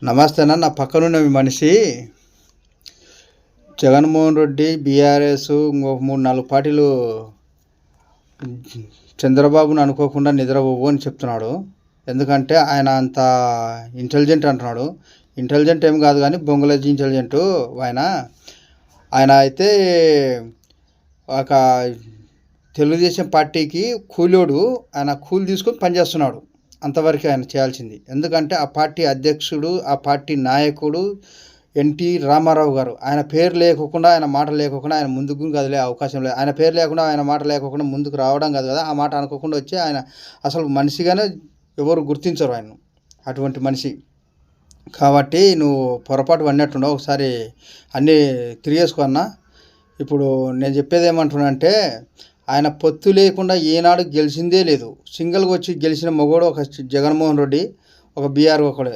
నమస్తే అన్న. నా పక్కనున్న ఈ మనిషి జగన్మోహన్ రెడ్డి, బీఆర్ఎస్, ఇంకొక 3-4 పార్టీలు చంద్రబాబును అనుకోకుండా నిద్రపోవు అని చెప్తున్నాడు. ఎందుకంటే ఆయన అంత ఇంటెలిజెంట్ అంటున్నాడు. ఇంటెలిజెంట్ ఏం కాదు కానీ బొంగలజీ ఇంటెలిజెంటు ఆయన. ఆయన అయితే ఒక తెలుగుదేశం పార్టీకి కూలోడు. ఆయన కూలి తీసుకొని పనిచేస్తున్నాడు. అంతవరకు ఆయన చేయాల్సింది. ఎందుకంటే ఆ పార్టీ అధ్యక్షుడు, ఆ పార్టీ నాయకుడు ఎన్టీ రామారావు గారు. ఆయన పేరు లేకోకుండా, ఆయన మాట లేకోకుండా ఆయన ముందుకు కదిలే అవకాశం లేదు. ఆయన పేరు లేకుండా, ఆయన మాట లేకోకుండా ముందుకు రావడం కాదు కదా, ఆ మాట అనుకోకుండా వచ్చి ఆయన అసలు మనిషిగానే ఎవరు గుర్తించరు ఆయన, అటువంటి మనిషి. కాబట్టి నువ్వు పొరపాటు పడినట్టున్నావు. ఒకసారి అన్నీ తిరిగేసుకో అన్న. ఇప్పుడు నేను చెప్పేది ఏమంటున్నా అంటే, ఆయన పొత్తు లేకుండా ఏనాడు గెలిచిందే లేదు. సింగిల్గా వచ్చి గెలిచిన మగోడు ఒక జగన్మోహన్ రెడ్డి, ఒక బీఆర్ ఒకడే.